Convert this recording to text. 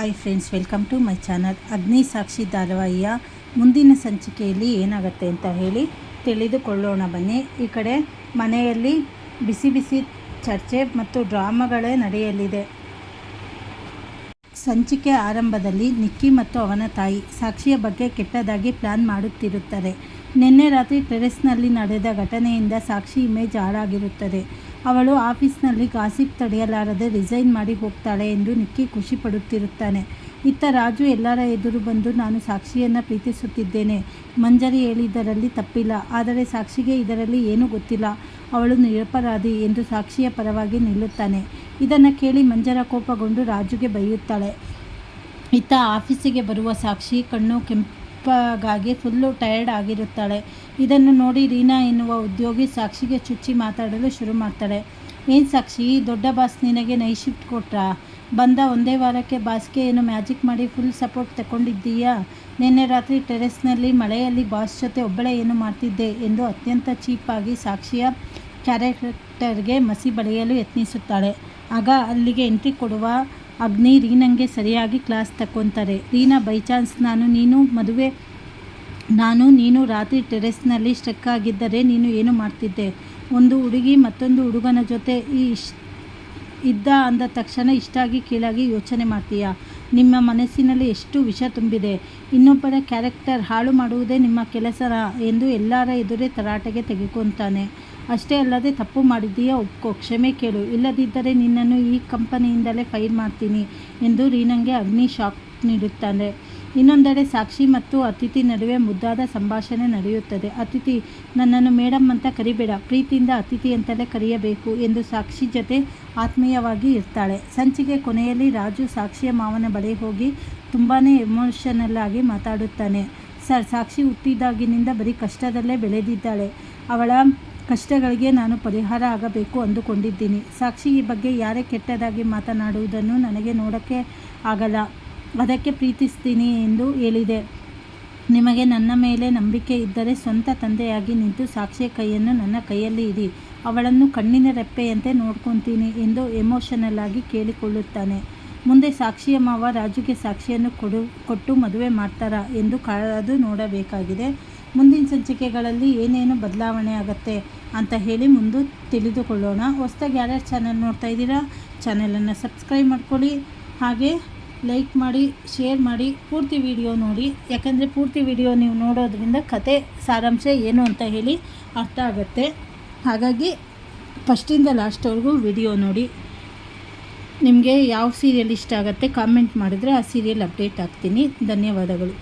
Hi friends, welcome to my channel. Agni Sakshi ಧಾರಾವಾಹಿಯ ಮುಂದಿನ ಸಂಚಿಕೆಯಲ್ಲಿ ಏನಾಗುತ್ತೆ ಅಂತ ಹೇಳಿ ತಿಳಿದುಕೊಳ್ಳೋಣ ಬನ್ನಿ. ಈ ಕಡೆ ಮನೆಯಲ್ಲಿ ಬಿಸಿ ಬಿಸಿ ಚರ್ಚೆ ಮತ್ತು ಡ್ರಾಮಾಗಳೇ ನಡೆಯಲಿದೆ. ಸಂಚಿಕೆ ಆರಂಭದಲ್ಲಿ ನಿಕ್ಕಿ ಮತ್ತು ಅವನ ತಾಯಿ ಸಾಕ್ಷಿಯ ಬಗ್ಗೆ ಕೆಟ್ಟದಾಗಿ ಪ್ಲ್ಯಾನ್ ಮಾಡುತ್ತಿರುತ್ತಾರೆ. ನಿನ್ನೆ ರಾತ್ರಿ ಟೆರೆಸ್ನಲ್ಲಿ ನಡೆದ ಘಟನೆಯಿಂದ ಸಾಕ್ಷಿ ಇಮೇಜ್ ಹಾಳಾಗಿರುತ್ತದೆ. ಅವಳು ಆಫೀಸ್ನಲ್ಲಿ ಗಾಸಿಪ್ ತಡೆಯಲಾರದೆ ರಿಸೈನ್ ಮಾಡಿ ಹೋಗ್ತಾಳೆ ಎಂದು ನಿಕ್ಕಿ ಖುಷಿ ಪಡುತ್ತಿರುತ್ತಾನೆ. ಇತ್ತ ರಾಜು ಎಲ್ಲರ ಎದುರು ಬಂದು, ನಾನು ಸಾಕ್ಷಿಯನ್ನು ಪ್ರೀತಿಸುತ್ತಿದ್ದೇನೆ, ಮಂಜರಿ ಹೇಳಿದ್ದರಲ್ಲಿ ತಪ್ಪಿಲ್ಲ, ಆದರೆ ಸಾಕ್ಷಿಗೆ ಇದರಲ್ಲಿ ಏನೂ ಗೊತ್ತಿಲ್ಲ, ಅವಳು ನಿರಪರಾಧಿ ಎಂದು ಸಾಕ್ಷಿಯ ಪರವಾಗಿ ನಿಲ್ಲುತ್ತಾನೆ. ಇದನ್ನು ಕೇಳಿ ಮಂಜರ ಕೋಪಗೊಂಡು ರಾಜುಗೆ ಬೈಯುತ್ತಾಳೆ. ಇತ್ತ ಆಫೀಸಿಗೆ ಬರುವ ಸಾಕ್ಷಿ ಕಣ್ಣು ಕೆಂಪಗಾಗಿ ಫುಲ್ಲು ಟಯರ್ಡ್ ಆಗಿರುತ್ತಾಳೆ. ಇದನ್ನು ನೋಡಿ ರೀನಾ ಎನ್ನುವ ಉದ್ಯೋಗಿ ಸಾಕ್ಷಿಗೆ ಚುಚ್ಚಿ ಮಾತಾಡಲು ಶುರು ಮಾಡ್ತಾಳೆ. ಏನು ಸಾಕ್ಷಿ, ದೊಡ್ಡ ಬಾಸ್ ನಿನಗೆ ನೈಟ್ ಶಿಫ್ಟ್ ಕೊಟ್ರಾ? ಬಂದ ಒಂದೇ ವಾರಕ್ಕೆ ಬಾಸ್ಗೆ ಏನು ಮ್ಯಾಜಿಕ್ ಮಾಡಿ ಫುಲ್ ಸಪೋರ್ಟ್ ತಗೊಂಡಿದ್ದೀಯಾ? ನಿನ್ನೆ ರಾತ್ರಿ ಟೆರೆಸ್ನಲ್ಲಿ ಮಳೆಯಲ್ಲಿ ಬಾಸ್ ಜೊತೆ ಒಬ್ಬಳೇ ಏನು ಮಾಡ್ತಿದ್ದೆ ಎಂದು ಅತ್ಯಂತ ಚೀಪಾಗಿ ಸಾಕ್ಷಿಯ ಕ್ಯಾರೆಕ್ಟರ್ಗೆ ಮಸಿ ಬಳಿಯಲು ಯತ್ನಿಸುತ್ತಾಳೆ. ಆಗ ಅಲ್ಲಿಗೆ ಎಂಟ್ರಿ ಕೊಡುವ ಅಗ್ನಿ ರೀನಂಗೆ ಸರಿಯಾಗಿ ಕ್ಲಾಸ್ ತಗೊತಾರೆ. ರೀನಾ, ಬೈ ಚಾನ್ಸ್ ನಾನು ನೀನು ರಾತ್ರಿ ಟೆರೆಸ್ನಲ್ಲಿ ಸ್ಟ್ರಕ್ ಆಗಿದ್ದರೆ ನೀನು ಏನು ಮಾಡ್ತಿದ್ದೆ? ಒಂದು ಹುಡುಗಿ ಮತ್ತೊಂದು ಹುಡುಗನ ಜೊತೆ ಇದ್ದ ಅಂದ ತಕ್ಷಣ ಇಷ್ಟಾಗಿ ಕೀಳಾಗಿ ಯೋಚನೆ ಮಾಡ್ತೀಯಾ? ನಿಮ್ಮ ಮನಸ್ಸಿನಲ್ಲಿ ಎಷ್ಟು ವಿಷ ತುಂಬಿದೆ? ಇನ್ನೊಬ್ಬರ ಕ್ಯಾರೆಕ್ಟರ್ ಹಾಳು ಮಾಡುವುದೇ ನಿಮ್ಮ ಕೆಲಸನಾ ಎಂದು ಎಲ್ಲರ ಎದುರೇ ತರಾಟೆಗೆ ತೆಗೆದುಕೊತಾನೆ. ಅಷ್ಟೇ ಅಲ್ಲದೆ, ತಪ್ಪು ಮಾಡಿದ್ದೀಯಾ ಒಪ್ಕೋ, ಕ್ಷಮೆ ಕೇಳು, ಇಲ್ಲದಿದ್ದರೆ ನಿನ್ನನ್ನು ಈ ಕಂಪನಿಯಿಂದಲೇ ಫೈರ್ ಮಾಡ್ತೀನಿ ಎಂದು ರೀನಂಗೆ ಅಗ್ನಿ ಶಾಕ್ ನೀಡುತ್ತಾನೆ. ಇನ್ನೊಂದೆಡೆ ಸಾಕ್ಷಿ ಮತ್ತು ಅತಿಥಿ ನಡುವೆ ಮುದ್ದಾದ ಸಂಭಾಷಣೆ ನಡೆಯುತ್ತದೆ. ಅತಿಥಿ, ನನ್ನನ್ನು ಮೇಡಮ್ ಅಂತ ಕರಿಬೇಡ, ಪ್ರೀತಿಯಿಂದ ಅತಿಥಿ ಅಂತಲೇ ಕರೆಯಬೇಕು ಎಂದು ಸಾಕ್ಷಿ ಜೊತೆ ಆತ್ಮೀಯವಾಗಿ ಇರ್ತಾಳೆ. ಸಂಚಿಕೆ ಕೊನೆಯಲ್ಲಿ ರಾಜು ಸಾಕ್ಷಿಯ ಮಾವನ ಬಳಿ ಹೋಗಿ ತುಂಬಾ ಎಮೋಷನಲ್ ಆಗಿ ಮಾತಾಡುತ್ತಾನೆ. ಸರ್, ಸಾಕ್ಷಿ ಹುಟ್ಟಿದಾಗಿನಿಂದ ಬರೀ ಕಷ್ಟದಲ್ಲೇ ಬೆಳೆದಿದ್ದಾಳೆ. ಅವಳ ಕಷ್ಟಗಳಿಗೆ ನಾನು ಪರಿಹಾರ ಆಗಬೇಕು ಅಂದುಕೊಂಡಿದ್ದೀನಿ. ಸಾಕ್ಷಿ ಈ ಬಗ್ಗೆ ಯಾರೇ ಕೆಟ್ಟದಾಗಿ ಮಾತನಾಡುವುದನ್ನು ನನಗೆ ನೋಡೋಕ್ಕೆ ಆಗಲ್ಲ, ಅದಕ್ಕೆ ಪ್ರೀತಿಸ್ತೀನಿ ಎಂದು ಹೇಳಿದೆ. ನಿಮಗೆ ನನ್ನ ಮೇಲೆ ನಂಬಿಕೆ ಇದ್ದರೆ ಸ್ವಂತ ತಂದೆಯಾಗಿ ನಿಂತು ಸಾಕ್ಷಿಯ ಕೈಯನ್ನು ನನ್ನ ಕೈಯಲ್ಲಿ ಇಡಿ, ಅವಳನ್ನು ಕಣ್ಣಿನ ರೆಪ್ಪೆಯಂತೆ ನೋಡ್ಕೊತೀನಿ ಎಂದು ಎಮೋಷನಲ್ ಆಗಿ ಕೇಳಿಕೊಳ್ಳುತ್ತಾನೆ. ಮುಂದೆ ಸಾಕ್ಷಿಯ ಮಾವ ರಾಜುಗೆ ಸಾಕ್ಷಿಯನ್ನು ಕೊಟ್ಟು ಮದುವೆ ಮಾಡ್ತಾರಾ ಎಂದು ಕಾದು ನೋಡಬೇಕಾಗಿದೆ. ಮುಂದಿನ ಸಂಚಿಕೆಗಳಲ್ಲಿ ಏನೇನು ಬದಲಾವಣೆ ಆಗುತ್ತೆ ಅಂತ ಹೇಳಿ ಮುಂದೆ ತಿಳಿದುಕೊಳ್ಳೋಣ. ಹೊಸದಾಗಿ ಯಾರ್ಯಾರು ಚಾನಲ್ ನೋಡ್ತಾ ಇದ್ದೀರಾ, ಚಾನಲನ್ನು ಸಬ್ಸ್ಕ್ರೈಬ್ ಮಾಡ್ಕೊಳ್ಳಿ, ಹಾಗೆ ಲೈಕ್ ಮಾಡಿ, ಶೇರ್ ಮಾಡಿ, ಪೂರ್ತಿ ವಿಡಿಯೋ ನೋಡಿ. ಯಾಕಂದರೆ ಪೂರ್ತಿ ವಿಡಿಯೋ ನೀವು ನೋಡೋದ್ರಿಂದ ಕತೆ ಸಾರಾಂಶ ಏನು ಅಂತ ಹೇಳಿ ಅರ್ಥ ಆಗುತ್ತೆ. ಹಾಗಾಗಿ ಫಸ್ಟಿಂದ ಲಾಸ್ಟ್ವರೆಗೂ ವಿಡಿಯೋ ನೋಡಿ. ನಿಮಗೆ ಯಾವ ಸೀರಿಯಲ್ ಇಷ್ಟ ಆಗುತ್ತೆ ಕಾಮೆಂಟ್ ಮಾಡಿದರೆ ಆ ಸೀರಿಯಲ್ ಅಪ್ಡೇಟ್ ಆಗ್ತೀನಿ. ಧನ್ಯವಾದಗಳು.